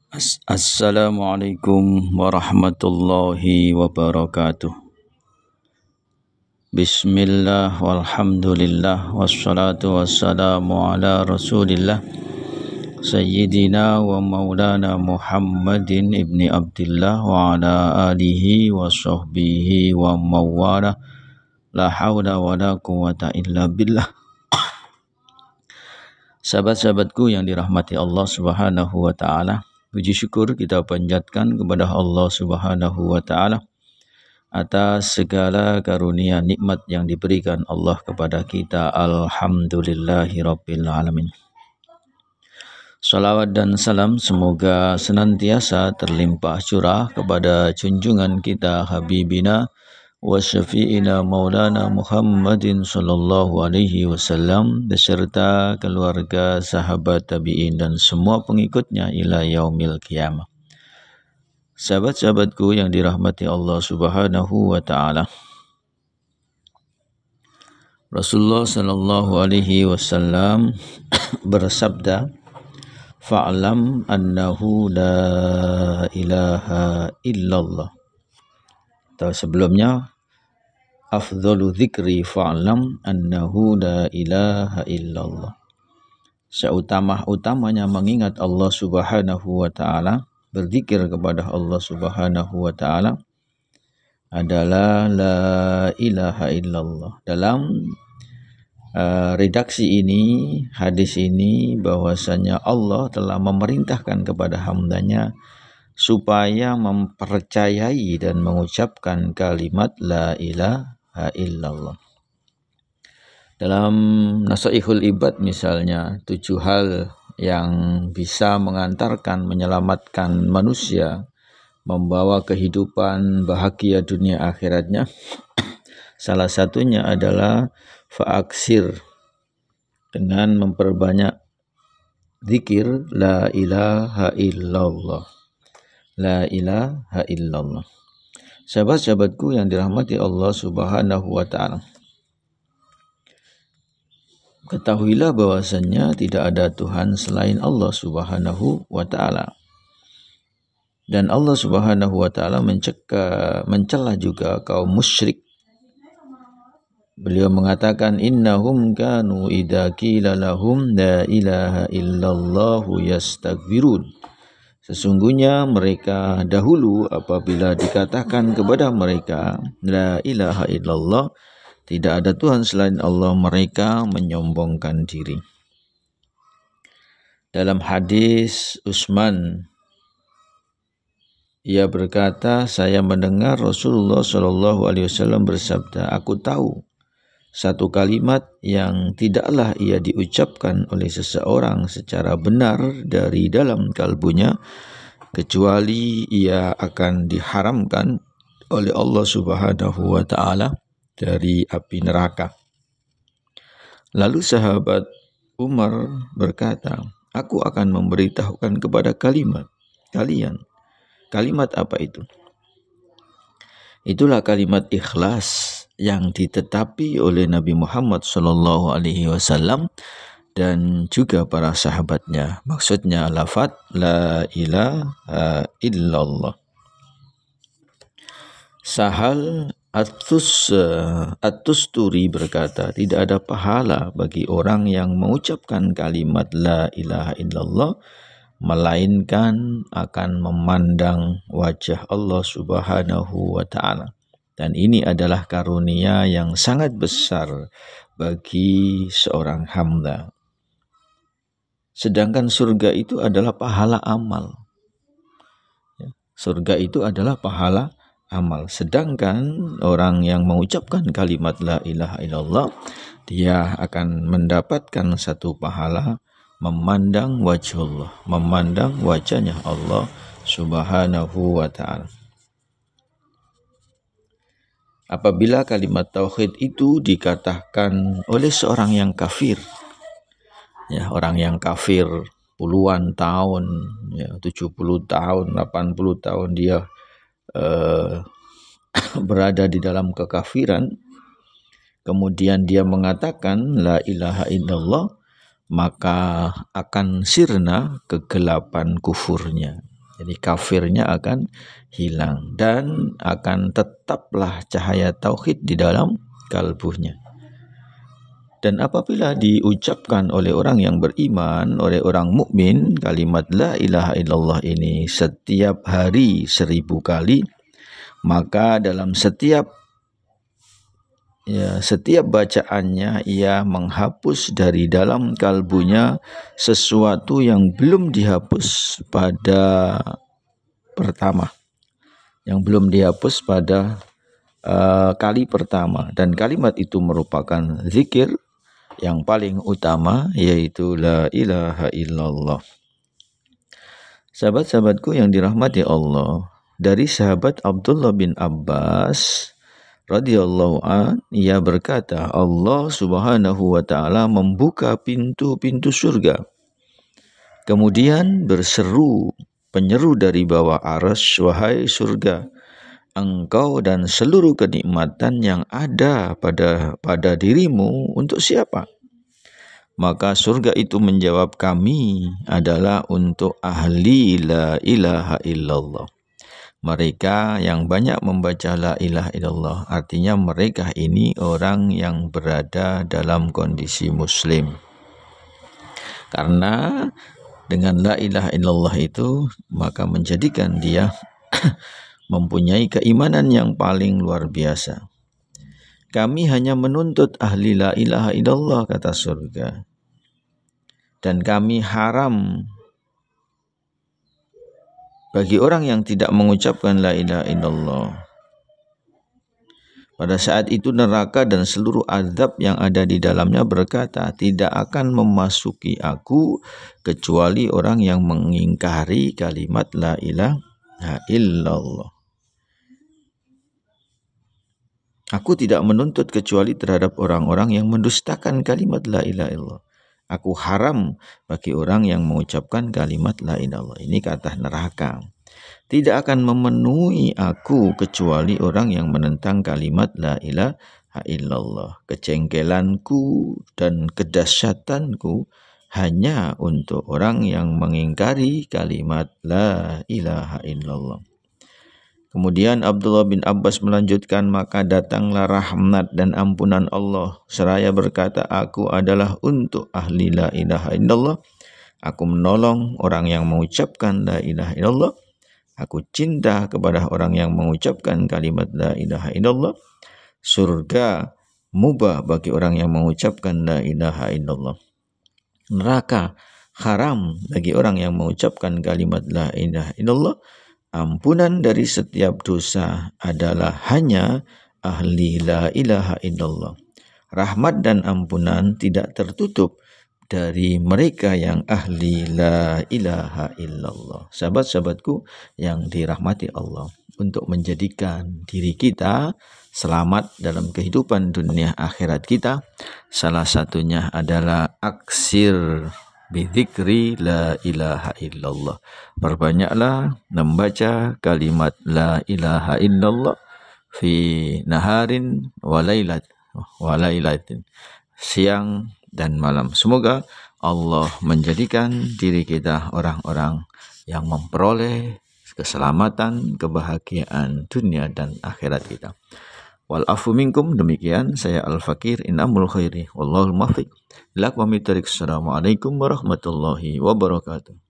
Assalamualaikum warahmatullahi wabarakatuh. Bismillah walhamdulillah wassalatu wassalamu ala rasulillah Sayyidina wa maulana Muhammadin ibni Abdillah wa ala alihi wa sahbihi wa mawala. La hawla wa la quwata illa billah. Sahabat-sahabatku yang dirahmati Allah subhanahu wa ta'ala, puji syukur kita panjatkan kepada Allah subhanahu wa ta'ala atas segala karunia nikmat yang diberikan Allah kepada kita. Alhamdulillahi rabbil alamin. Salawat dan salam semoga senantiasa terlimpah curah kepada junjungan kita Habibina wa syafi'ina maulana Muhammadin sallallahu alaihi wasallam beserta keluarga, sahabat tabi'in dan semua pengikutnya ila yaumil qiyamah. Sahabat-sahabatku yang dirahmati Allah subhanahu wa ta'ala, Rasulullah sallallahu alaihi wasallam bersabda, fa'lam annahu la ilaha illallah. Atau sebelumnya, afdhalu dzikri fa'lam annahu la ilaha illallah. Seutama-utamanya mengingat Allah subhanahu wa ta'ala, berzikir kepada Allah subhanahu wa ta'ala adalah la ilaha illallah. Dalam redaksi ini, hadis ini, bahwasanya Allah telah memerintahkan kepada hambanya supaya mempercayai dan mengucapkan kalimat la ilaha illallah. Dalam Nasaihul Ibad misalnya, 7 hal yang bisa mengantarkan, menyelamatkan manusia, membawa kehidupan bahagia dunia akhiratnya. Salah satunya adalah fa'aksir, dengan memperbanyak zikir la ilaha illallah. La ilaha illallah. Sahabat-sahabatku yang dirahmati Allah subhanahu wa ta'ala, ketahuilah bahwasannya tidak ada Tuhan selain Allah subhanahu wa ta'ala. Dan Allah subhanahu wa ta'ala mencela juga kaum musyrik. Beliau mengatakan, innahum kanu idza qila lahum la ilaha illallahu yastakbirun. Sesungguhnya mereka dahulu apabila dikatakan kepada mereka la ilaha illallah, tidak ada Tuhan selain Allah, mereka menyombongkan diri. Dalam hadis Utsman, ia berkata, saya mendengar Rasulullah SAW bersabda, aku tahu satu kalimat yang tidaklah ia diucapkan oleh seseorang secara benar dari dalam kalbunya, kecuali ia akan diharamkan oleh Allah subhanahu wa ta'ala dari api neraka. Lalu sahabat Umar berkata, aku akan memberitahukan kepada kalian. Kalimat apa itu? Itulah kalimat ikhlas yang ditetapi oleh Nabi Muhammad SAW dan juga para sahabatnya. Maksudnya lafaz la ilaha illallah. Sahal At-Tusturi berkata, tidak ada pahala bagi orang yang mengucapkan kalimat la ilaha illallah melainkan akan memandang wajah Allah subhanahu wa ta'ala. Dan ini adalah karunia yang sangat besar bagi seorang hamba. Sedangkan surga itu adalah pahala amal. Surga itu adalah pahala amal. Sedangkan orang yang mengucapkan kalimat la ilaha illallah, dia akan mendapatkan satu pahala memandang wajah Allah, memandang wajahnya Allah subhanahu wa ta'ala. Apabila kalimat tauhid itu dikatakan oleh seorang yang kafir, ya, orang yang kafir puluhan tahun, ya, 70 tahun, 80 tahun dia berada di dalam kekafiran, kemudian dia mengatakan la ilaha illallah, maka akan sirna kegelapan kufurnya. Jadi kafirnya akan hilang dan akan tetaplah cahaya tauhid di dalam kalbunya. Dan apabila diucapkan oleh orang yang beriman, oleh orang mukmin, kalimat la ilaha illallah ini setiap hari 1000 kali, maka dalam setiap bacaannya ia menghapus dari dalam kalbunya sesuatu yang belum dihapus pada pertama, yang belum dihapus pada kali pertama. Dan kalimat itu merupakan zikir yang paling utama, yaitu la ilaha illallah. Sahabat-sahabatku yang dirahmati Allah, dari sahabat Abdullah bin Abbas radhiyallahu an, ia berkata, Allah subhanahu wa ta'ala membuka pintu-pintu surga. Kemudian berseru penyeru dari bawah arsy, wahai surga, engkau dan seluruh kenikmatan yang ada pada dirimu untuk siapa? Maka surga itu menjawab, kami adalah untuk ahli la ilaha illallah. Mereka yang banyak membaca la ilaha illallah, artinya mereka ini orang yang berada dalam kondisi muslim. Karena dengan la ilaha illallah itu maka menjadikan dia mempunyai keimanan yang paling luar biasa. Kami hanya menuntut ahli la ilaha illallah, kata surga. Dan kami haram bagi orang yang tidak mengucapkan la ilaha illallah. Pada saat itu neraka dan seluruh azab yang ada di dalamnya berkata, tidak akan memasuki aku kecuali orang yang mengingkari kalimat la ilaha illallah. Aku tidak menuntut kecuali terhadap orang-orang yang mendustakan kalimat la ilaha illallah. Aku haram bagi orang yang mengucapkan kalimat la ilaha illallah. Ini kata neraka. Tidak akan memenuhi aku kecuali orang yang menentang kalimat la ilaha illallah. Kejengkelanku dan kedahsyatanku hanya untuk orang yang mengingkari kalimat la ilaha illallah. Kemudian Abdullah bin Abbas melanjutkan, maka datanglah rahmat dan ampunan Allah seraya berkata, aku adalah untuk ahli la ilaha illallah. Aku menolong orang yang mengucapkan la ilaha illallah. Aku cinta kepada orang yang mengucapkan kalimat la ilaha illallah. Surga mubah bagi orang yang mengucapkan la ilaha illallah. Neraka haram bagi orang yang mengucapkan kalimat la ilaha illallah. Ampunan dari setiap dosa adalah hanya ahli la ilaha illallah. Rahmat dan ampunan tidak tertutup dari mereka yang ahli la ilaha illallah. Sahabat-sahabatku yang dirahmati Allah, untuk menjadikan diri kita selamat dalam kehidupan dunia akhirat kita, salah satunya adalah aksir bidzikri la ilaha illallah. Perbanyaklah membaca kalimat la ilaha illallah fi naharin wa lailatin, siang dan malam. Semoga Allah menjadikan diri kita orang-orang yang memperoleh keselamatan, kebahagiaan dunia dan akhirat kita. Wal afu minkum, demikian saya Al-Fakir inamul khairi wallahul muwaffiq. Assalamualaikum warahmatullahi wabarakatuh.